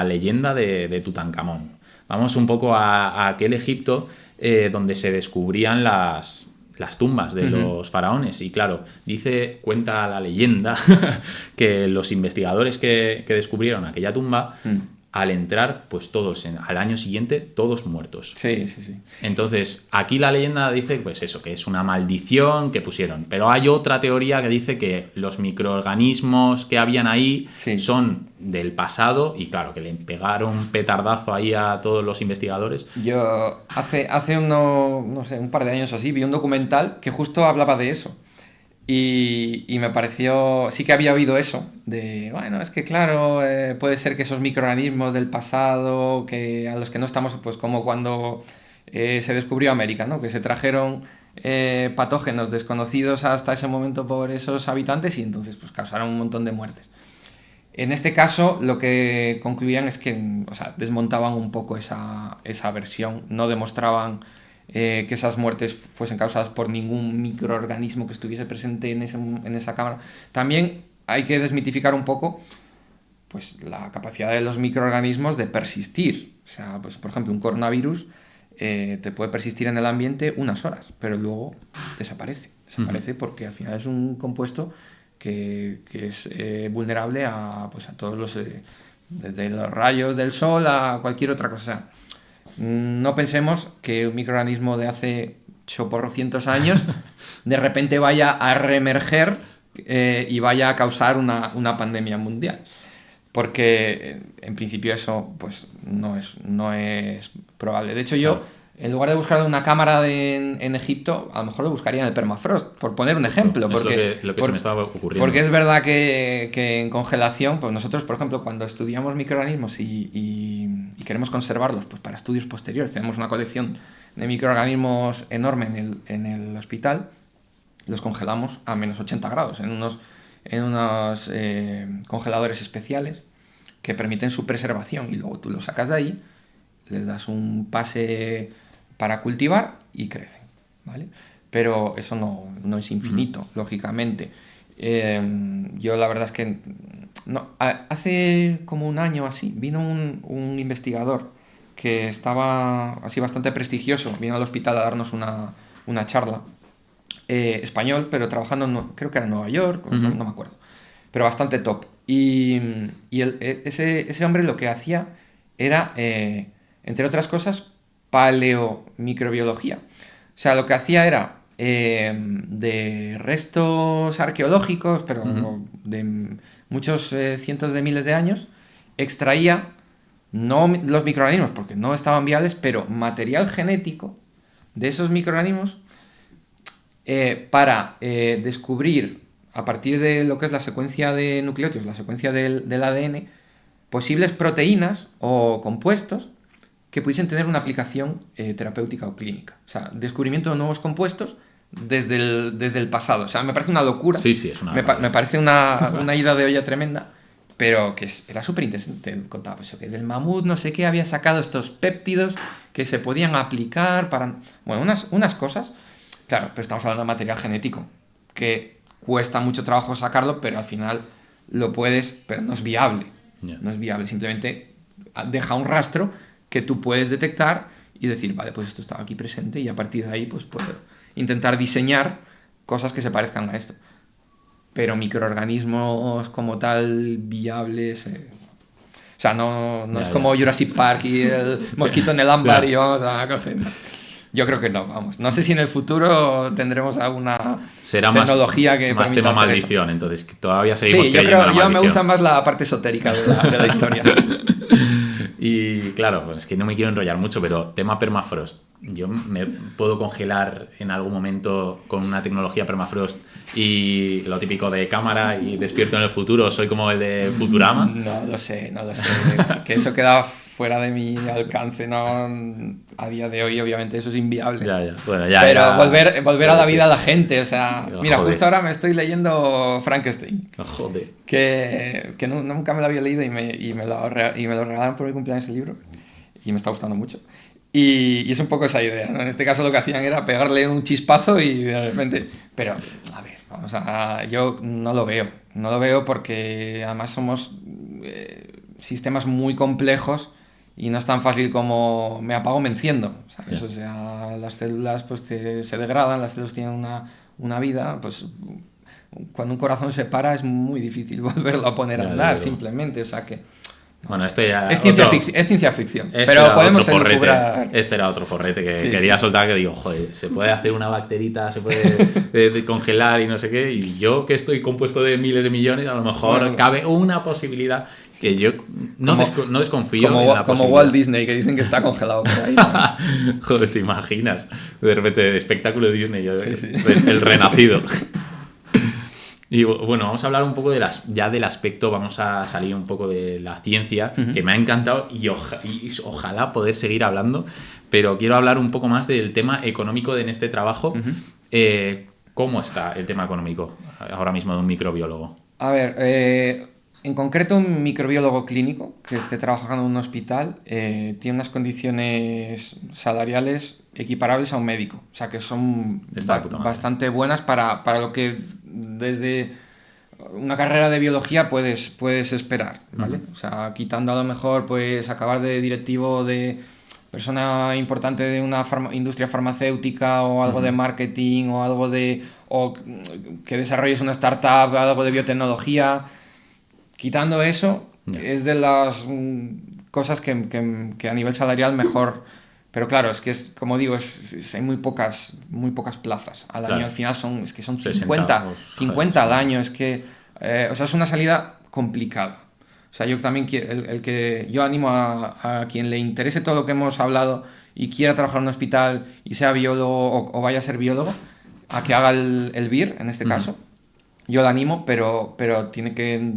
leyenda de Tutankamón. Vamos un poco a aquel Egipto donde se descubrían las tumbas de los faraones. Y claro, cuenta la leyenda que los investigadores que descubrieron aquella tumba, al entrar, pues todos, al año siguiente, todos muertos. Sí. Entonces, aquí la leyenda dice, pues eso, que es una maldición que pusieron. Pero hay otra teoría que dice que los microorganismos que habían ahí son del pasado y, claro, que le pegaron un petardazo ahí a todos los investigadores. Yo hace un par de años así vi un documental que justo hablaba de eso. Y me pareció, sí que había oído eso, bueno, es que claro, puede ser que esos microorganismos del pasado, a los que no estamos, pues como cuando se descubrió América, ¿no? Que se trajeron patógenos desconocidos hasta ese momento por esos habitantes y entonces pues causaron un montón de muertes. En este caso, lo que concluían es que, o sea, desmontaban un poco esa versión, no demostraban que esas muertes fuesen causadas por ningún microorganismo que estuviese presente en esa cámara. También hay que desmitificar un poco pues, la capacidad de los microorganismos de persistir. O sea, pues, por ejemplo, un coronavirus te puede persistir en el ambiente unas horas, pero luego desaparece. Desaparece porque al final es un compuesto que es vulnerable a todos los... desde los rayos del sol a cualquier otra cosa. No pensemos que un microorganismo de hace choporrocientos años de repente vaya a reemerger y vaya a causar una pandemia mundial. Porque en principio eso pues no es probable. De hecho, yo, en lugar de buscar una cámara en Egipto, a lo mejor lo buscaría en el permafrost, por poner un ejemplo. Porque, es lo que se me estaba ocurriendo. Porque es verdad que en congelación, pues nosotros, por ejemplo, cuando estudiamos microorganismos y queremos conservarlos pues para estudios posteriores, tenemos una colección de microorganismos enorme en el hospital, los congelamos a menos 80 grados en unos congeladores especiales que permiten su preservación y luego tú los sacas de ahí, les das un pase para cultivar y crecen, ¿vale? Pero eso no es infinito, lógicamente. Yo la verdad es que hace como un año así vino un investigador que estaba así bastante prestigioso, vino al hospital a darnos una charla, español, pero trabajando creo que era en Nueva York, no me acuerdo, pero bastante top. Y ese hombre lo que hacía era, entre otras cosas, paleomicrobiología. O sea, lo que hacía era de restos arqueológicos, pero de muchos cientos de miles de años, extraía no los microorganismos, porque no estaban viables, pero material genético de esos microorganismos para descubrir, a partir de lo que es la secuencia de nucleótidos, la secuencia del ADN, posibles proteínas o compuestos que pudiesen tener una aplicación terapéutica o clínica. O sea, descubrimiento de nuevos compuestos desde el pasado. O sea, me parece una locura. Sí, es una... Me parece una ida de olla tremenda, pero que era súper interesante. Contaba pues, que del mamut no sé qué había sacado estos péptidos que se podían aplicar para... Bueno, unas cosas... Claro, pero estamos hablando de material genético, que cuesta mucho trabajo sacarlo, pero al final lo puedes, pero no es viable. Yeah. No es viable, simplemente deja un rastro que tú puedes detectar y decir, vale, pues esto estaba aquí presente y a partir de ahí pues puedo intentar diseñar cosas que se parezcan a esto. Pero microorganismos como tal viables... o sea, no es como Jurassic Park y el mosquito en el ámbar y vamos a coger... Yo creo que no, vamos. No sé si en el futuro tendremos alguna tecnología que más permita tema hacer maldición, eso. entonces todavía seguimos sí, yo me gusta más la parte esotérica de la historia. Y claro, pues es que no me quiero enrollar mucho, pero tema permafrost. Yo me puedo congelar en algún momento con una tecnología permafrost y lo típico de cámara y despierto en el futuro, soy como el de Futurama. No lo sé. Que eso queda fuera de mi alcance, ¿no? A día de hoy, obviamente, eso es inviable. Ya. Bueno, pero volver a la vida a la gente, o sea... Mira, joder. Justo ahora me estoy leyendo Frankenstein. Joder. Que nunca me lo había leído y me lo regalaron por mi cumpleaños el libro. Y me está gustando mucho. Y es un poco esa idea, ¿no? En este caso lo que hacían era pegarle un chispazo y de repente... Pero, a ver, yo no lo veo. No lo veo porque además somos... sistemas muy complejos y no es tan fácil como me apago, me enciendo, ¿sabes? O sea, las células pues se degradan, las células tienen una vida, pues cuando un corazón se para es muy difícil volverlo a poner a andar, simplemente, o sea que... Bueno, esto ya... Es ciencia ficción, pero podemos elucubrar... Este era otro forrete que quería soltar, que digo, joder, se puede hacer una bacterita, se puede de congelar y no sé qué, y yo que estoy compuesto de miles de millones, a lo mejor cabe una posibilidad que yo no desconfío en la como posibilidad. Walt Disney, que dicen que está congelado por ahí, ¿no? Joder, ¿te imaginas? De repente, de espectáculo de Disney, el renacido. Y bueno, vamos a hablar un poco ya del aspecto, vamos a salir un poco de la ciencia, que me ha encantado y ojalá poder seguir hablando, pero quiero hablar un poco más del tema económico en este trabajo. ¿Cómo está el tema económico ahora mismo de un microbiólogo? A ver, en concreto un microbiólogo clínico que esté trabajando en un hospital tiene unas condiciones salariales equiparables a un médico, o sea que son bastante buenas para lo que desde una carrera de biología puedes esperar, ¿vale? O sea, quitando a lo mejor pues acabar de directivo de persona importante de una industria farmacéutica o algo de marketing o algo o que desarrolles una startup, algo de biotecnología. Quitando eso, es de las cosas que a nivel salarial mejor. Pero claro, es que como digo, hay muy pocas plazas. Al año al final son 50 al año. Es que, o sea, es una salida complicada. O sea, yo también yo animo a quien le interese todo lo que hemos hablado y quiera trabajar en un hospital y sea biólogo o vaya a ser biólogo, a que haga el BIR, en este caso. Yo le animo, pero tiene que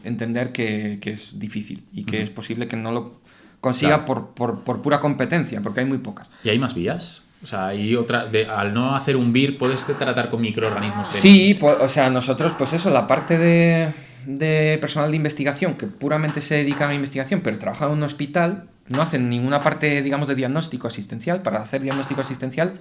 entender que es difícil y que es posible que no lo consiga por pura competencia, porque hay muy pocas. ¿Y hay más vías? O sea, hay otra. Al no hacer un BIR, ¿puedes tratar con microorganismos? Sí, o sea, nosotros, pues eso, la parte de personal de investigación que puramente se dedica a la investigación, pero trabaja en un hospital, no hacen ninguna parte, digamos, de diagnóstico asistencial. Para hacer diagnóstico asistencial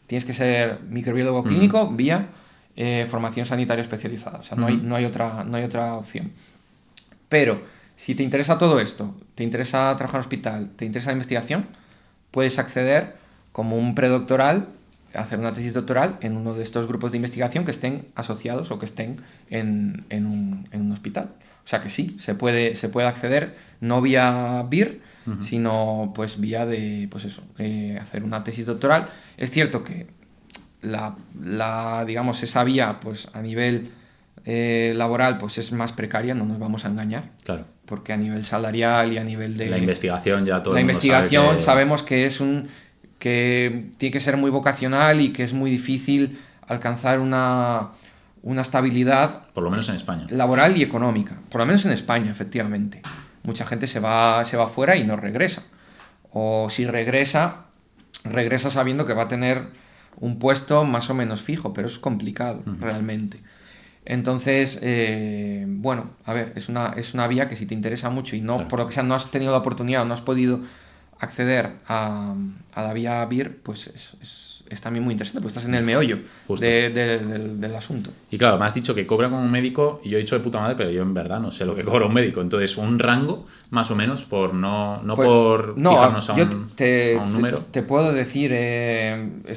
tienes que ser microbiólogo clínico vía formación sanitaria especializada. O sea, no hay otra opción. Pero si te interesa todo esto, te interesa trabajar en hospital, te interesa la investigación, puedes acceder como un predoctoral, hacer una tesis doctoral en uno de estos grupos de investigación que estén asociados o que estén en un hospital. O sea que sí, se puede acceder no vía BIR, sino pues vía hacer una tesis doctoral. Es cierto que digamos, esa vía pues a nivel laboral pues es más precaria, no nos vamos a engañar. Claro. Porque a nivel salarial y a nivel de... La investigación ya todo el mundo investigación sabe que... sabemos que que tiene que ser muy vocacional y que es muy difícil alcanzar una estabilidad... Por lo menos en España. Laboral y económica. Por lo menos en España, efectivamente. Mucha gente se va fuera y no regresa. O si regresa sabiendo que va a tener un puesto más o menos fijo, pero es complicado realmente. Entonces, bueno, a ver, es una vía que si te interesa mucho y no, claro, por lo que sea, no has tenido la oportunidad o no has podido acceder a la vía BIR, pues es también muy interesante, porque estás en el meollo del asunto. Y claro, me has dicho que cobra como un médico, y yo he dicho de puta madre, pero yo en verdad no sé lo que cobra un médico. Entonces, un rango, más o menos, por no fijarnos a un número. Te puedo decir,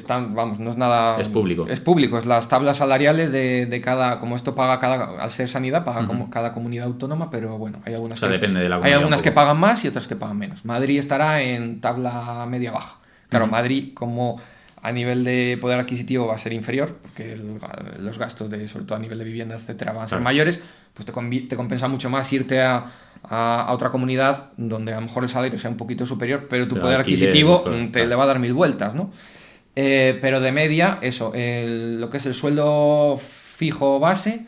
vamos, no es nada... Es público. Es público, es las tablas salariales de cada... Como esto paga al ser sanidad, paga como cada comunidad autónoma, pero bueno, hay algunas, depende de la hay algunas que pagan más y otras que pagan menos. Madrid estará en tabla media-baja. Claro, Madrid, como a nivel de poder adquisitivo va a ser inferior, porque los gastos, sobre todo a nivel de vivienda, etcétera, van a ser mayores, pues te compensa mucho más irte a otra comunidad donde a lo mejor el salario sea un poquito superior, pero tu poder adquisitivo le va a dar mil vueltas, ¿no? Pero de media, eso, lo que es el sueldo fijo base,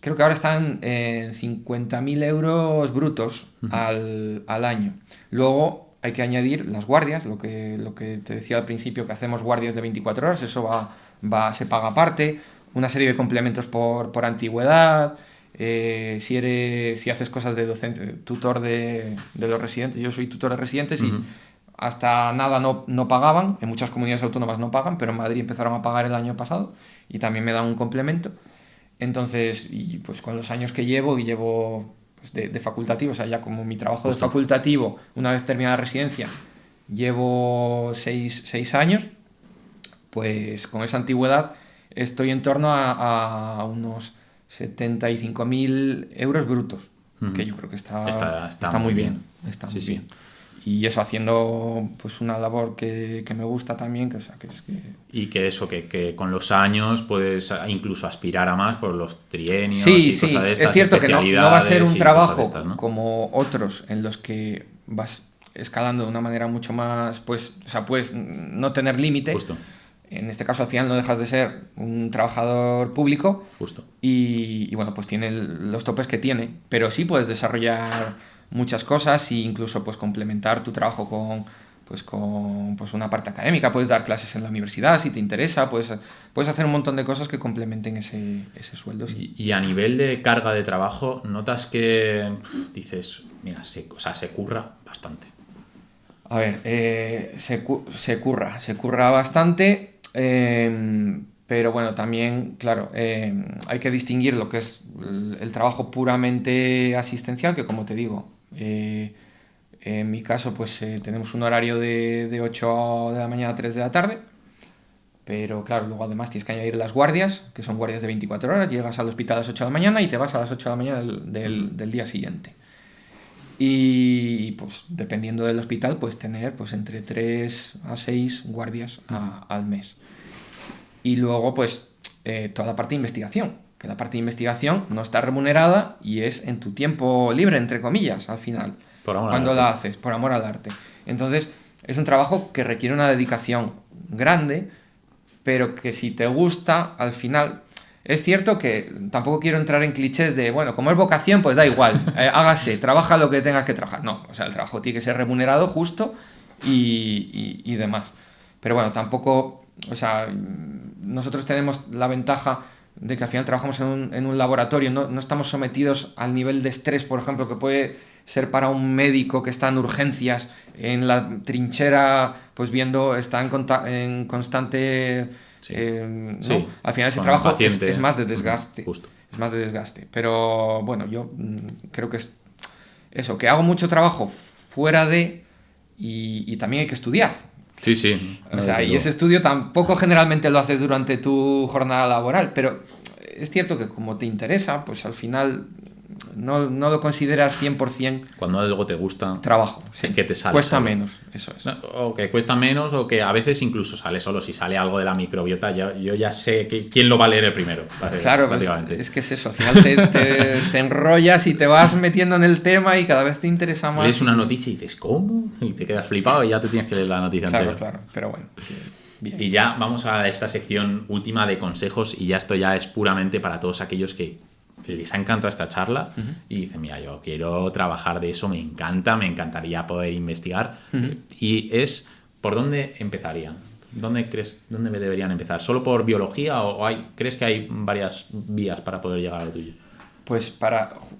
creo que ahora están en 50.000 euros brutos al año. Luego hay que añadir las guardias, lo que te decía al principio, que hacemos guardias de 24 horas, eso se paga aparte, una serie de complementos por antigüedad, si haces cosas de docente, tutor de los residentes, yo soy tutor de residentes y hasta nada no pagaban, en muchas comunidades autónomas no pagan, pero en Madrid empezaron a pagar el año pasado y también me dan un complemento. Entonces, y pues con los años que llevo pues de facultativo, o sea, ya como mi trabajo Justo. de facultativo, una vez terminada la residencia, llevo 6 años, pues con esa antigüedad estoy en torno a unos 75.000 euros brutos, que yo creo que está muy bien. Está Sí, muy sí. bien. Y eso haciendo pues una labor que me gusta también, que, o sea, que es que... Y que eso, que con los años puedes incluso aspirar a más por los trienios Sí, y cosas sí, de es estas, cierto que no va a ser especialidades un y trabajo cosas de estas, ¿no? como otros en los que vas escalando de una manera mucho más, pues, o sea, puedes no tener límite. Justo, En este caso, al final no dejas de ser un trabajador público justo. y, bueno, pues tiene los topes que tiene, pero sí puedes desarrollar muchas cosas e incluso pues complementar tu trabajo con una parte académica. Puedes dar clases en la universidad si te interesa, puedes hacer un montón de cosas que complementen ese sueldo. Sí. Y a nivel de carga de trabajo, ¿notas que dices, mira, o sea, se curra bastante? A ver, se curra bastante, pero bueno, también, claro, hay que distinguir lo que es el trabajo puramente asistencial, que como te digo, en mi caso, pues tenemos un horario de 8 de la mañana a 3 de la tarde, pero claro, luego además tienes que añadir las guardias, que son guardias de 24 horas, llegas al hospital a las 8 de la mañana y te vas a las 8 de la mañana del día siguiente. Y pues dependiendo del hospital puedes tener pues entre 3 a 6 guardias al mes. Y luego pues toda la parte de investigación, que la parte de investigación no está remunerada y es en tu tiempo libre, entre comillas, al final. Por amor al Cuando arte. la haces, por amor al arte. Entonces es un trabajo que requiere una dedicación grande, pero que si te gusta, al final... Es cierto que tampoco quiero entrar en clichés de, bueno, como es vocación, pues da igual, hágase, trabaja lo que tengas que trabajar. No, o sea, el trabajo tiene que ser remunerado justo y demás. Pero bueno, tampoco, o sea, nosotros tenemos la ventaja de que al final trabajamos en un laboratorio, no estamos sometidos al nivel de estrés, por ejemplo, que puede ser para un médico que está en urgencias, en la trinchera, pues viendo, está en constante... Sí. ¿no? Sí, Al final ese con el trabajo paciente. es más de desgaste. Justo. Es más de desgaste. Pero bueno, yo creo que es eso, que hago mucho trabajo fuera de y también hay que estudiar. Sí, sí. O No, sea, desde y luego. ese estudio tampoco generalmente lo haces durante tu jornada laboral, pero es cierto que como te interesa, pues al final no lo consideras 100% Cuando algo te gusta, trabajo. Sí. es que te sale Cuesta solo. menos, eso es. No, o que cuesta menos, o que a veces incluso sale solo. Si sale algo de la microbiota, yo ya sé quién lo va a leer el primero. Claro, pues, Prácticamente. es que es eso, al final te enrollas y te vas metiendo en el tema y cada vez te interesa más. Lees una noticia y dices, ¿cómo? Y te quedas flipado y ya te tienes que leer la noticia Claro, entera. claro, pero bueno. Bien. Y ya vamos a esta sección última de consejos, y ya esto ya es puramente para todos aquellos que les ha encantado esta charla y dicen, mira, yo quiero trabajar de eso, me encanta, me encantaría poder investigar. Y es, ¿por dónde empezarían? ¿Dónde deberían empezar? ¿Solo por biología o crees que hay varias vías para poder llegar a lo tuyo? Pues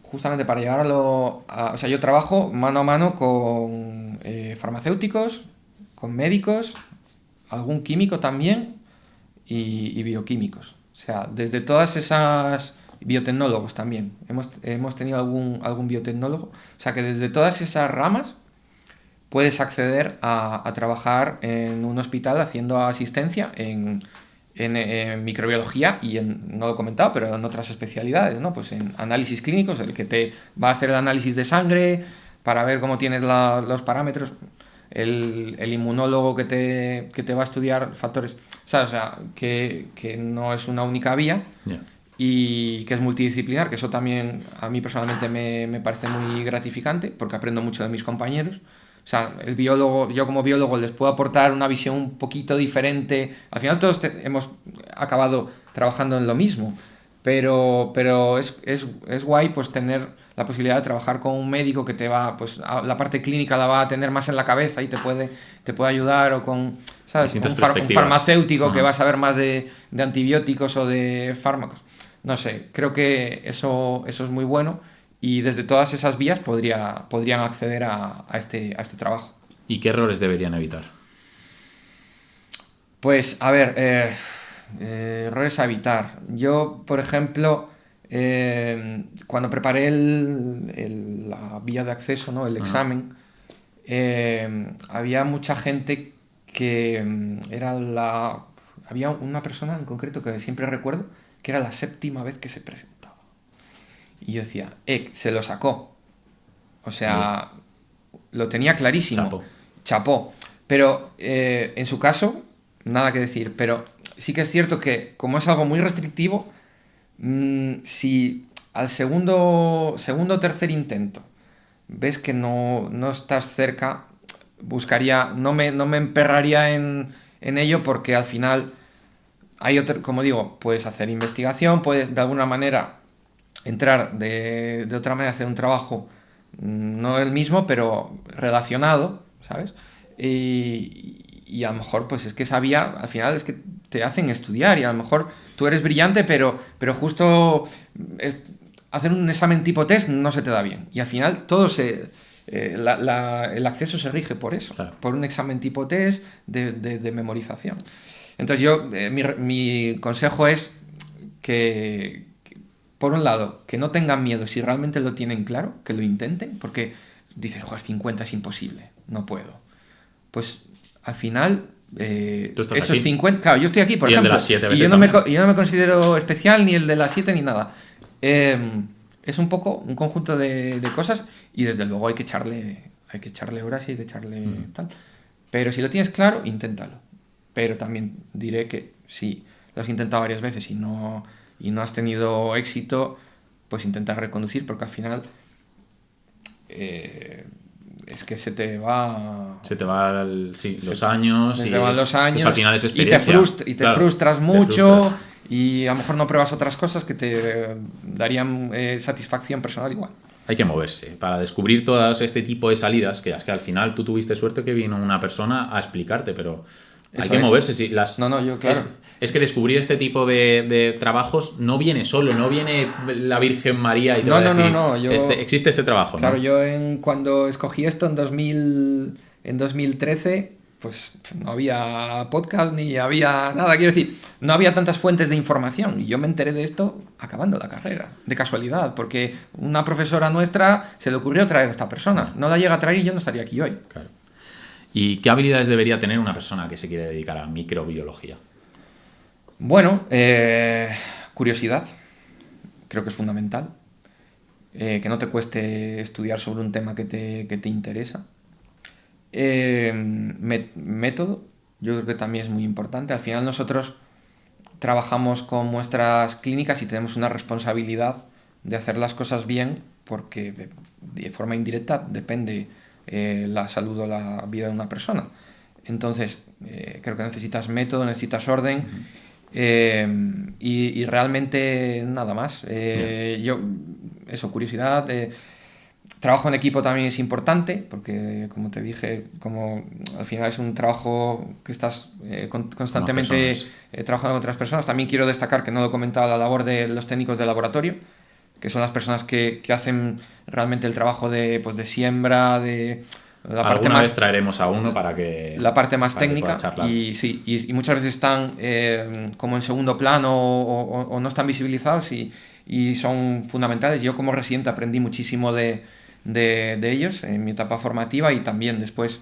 justamente para llegar o sea, yo trabajo mano a mano con farmacéuticos, con médicos, algún químico también y bioquímicos. O sea, desde todas esas... biotecnólogos también. Hemos tenido algún biotecnólogo. O sea, que desde todas esas ramas puedes acceder a trabajar en un hospital haciendo asistencia en microbiología y no lo he comentado, pero en otras especialidades, ¿no? Pues en análisis clínicos, el que te va a hacer el análisis de sangre para ver cómo tienes los parámetros, el inmunólogo que te va a estudiar factores, ¿sabes? O sea, que no es una única vía. Yeah. Y que es multidisciplinar, que eso también a mí personalmente me parece muy gratificante porque aprendo mucho de mis compañeros. O sea, yo como biólogo les puedo aportar una visión un poquito diferente. Al final todos hemos acabado trabajando en lo mismo, pero es guay pues tener la posibilidad de trabajar con un médico que te va, pues la parte clínica la va a tener más en la cabeza y te puede ayudar, o con, ¿sabes? Un farmacéutico que va a saber más de antibióticos o de fármacos. No sé, creo que eso es muy bueno y desde todas esas vías podrían acceder a este trabajo. ¿Y qué errores deberían evitar? Pues, a ver, errores a evitar. Yo, por ejemplo, cuando preparé la vía de acceso, ¿no? El examen, había mucha gente que había una persona en concreto que siempre recuerdo, que era la 7ª vez que se presentaba. Y yo decía, se lo sacó. O sea, lo tenía clarísimo. Chapó. Pero en su caso, nada que decir. Pero sí que es cierto que, como es algo muy restrictivo, si al segundo o tercer intento ves que no estás cerca, no me emperraría en ello, porque al final hay como digo, puedes hacer investigación, puedes de alguna manera entrar de otra manera, hacer un trabajo no el mismo, pero relacionado, ¿sabes? Y a lo mejor, pues es que esa vía, al final es que te hacen estudiar, y a lo mejor tú eres brillante, pero justo hacer un examen tipo test no se te da bien. Y al final todo el acceso se rige por eso, claro, por un examen tipo test de memorización. Entonces yo, mi consejo es que, por un lado, que no tengan miedo si realmente lo tienen claro, que lo intenten, porque dices, joder, 50 es imposible, no puedo. Pues al final, esos aquí? 50, claro, yo estoy aquí, por ejemplo, y yo no me considero especial, ni el de las 7 ni nada. Es un poco un conjunto de cosas, y desde luego hay que echarle horas y hay que echarle tal. Pero si lo tienes claro, inténtalo. Pero también diré que si lo has intentado varias veces y no has tenido éxito, pues intenta reconducir, porque al final es que se te va los años, se te van los años, eso al final es experiencia, y te frustras mucho, y a lo mejor no pruebas otras cosas que te darían satisfacción personal igual. Hay que moverse para descubrir todas este tipo de salidas, que es que al final tú tuviste suerte que vino una persona a explicarte, pero hay que moverse. Sí, yo claro. Es que descubrir este tipo de trabajos no viene solo, no viene la Virgen María y te va a decir, existe este trabajo. Claro, ¿no? yo cuando escogí esto en 2013, pues no había podcast ni había nada, quiero decir, no había tantas fuentes de información, y yo me enteré de esto acabando la carrera, de casualidad, porque una profesora nuestra se le ocurrió traer a esta persona, no la llega a traer y yo no estaría aquí hoy. Claro. ¿Y qué habilidades debería tener una persona que se quiere dedicar a la microbiología? Bueno, curiosidad, creo que es fundamental. Que no te cueste estudiar sobre un tema que te interesa. Método, yo creo que también es muy importante. Al final nosotros trabajamos con muestras clínicas y tenemos una responsabilidad de hacer las cosas bien, porque de forma indirecta depende la salud o la vida de una persona. Entonces, creo que necesitas método, necesitas orden, y realmente nada más. Curiosidad. Trabajo en equipo también es importante, porque, como te dije, como al final es un trabajo que estás constantemente trabajando con otras personas. También quiero destacar, que no lo he comentado, la labor de los técnicos de laboratorio, que son las personas que hacen realmente el trabajo de siembra, de la parte Alguna más, vez traeremos a uno para que la parte más técnica, y muchas veces están como en segundo plano o no están visibilizados, y son fundamentales. Yo como residente aprendí muchísimo de ellos en mi etapa formativa, y también después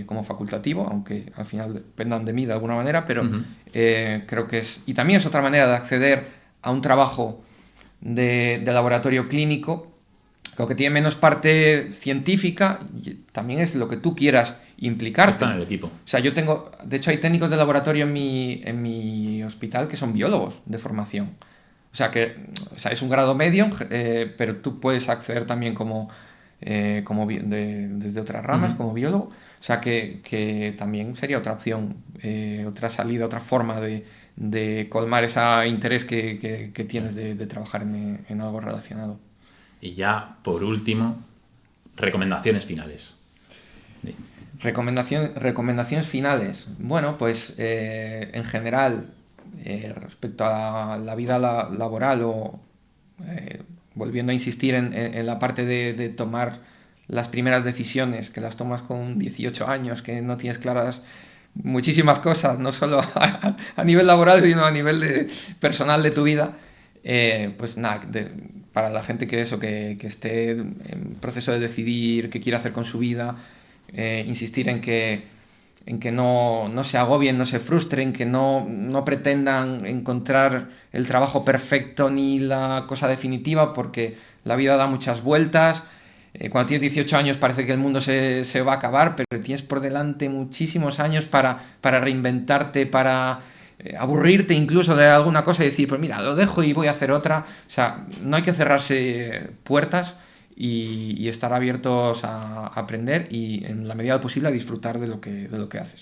como facultativo, aunque al final dependan de mí de alguna manera, pero creo que y también es otra manera de acceder a un trabajo de laboratorio clínico, creo que tiene menos parte científica, y también es lo que tú quieras implicarte. Está en el equipo. O sea, de hecho hay técnicos de laboratorio en mi hospital que son biólogos de formación. O sea, es un grado medio, pero tú puedes acceder también desde otras ramas, como biólogo. O sea, que también sería otra opción, otra salida, otra forma de colmar ese interés que tienes de trabajar en algo relacionado. Y ya, por último, recomendaciones finales. Recomendaciones finales. Bueno, pues en general, respecto a la vida laboral, o volviendo a insistir en la parte de tomar las primeras decisiones, que las tomas con 18 años, que no tienes claras muchísimas cosas, no solo a nivel laboral, sino a nivel personal de tu vida. Pues nada, para la gente que esté en proceso de decidir qué quiere hacer con su vida, insistir en que no se agobien, no se frustren, que no pretendan encontrar el trabajo perfecto ni la cosa definitiva, porque la vida da muchas vueltas. Cuando tienes 18 años parece que el mundo se va a acabar, pero tienes por delante muchísimos años para reinventarte, para aburrirte incluso de alguna cosa y decir, pues mira, lo dejo y voy a hacer otra. O sea, no hay que cerrarse puertas y estar abiertos a aprender y en la medida de lo posible a disfrutar de lo que haces.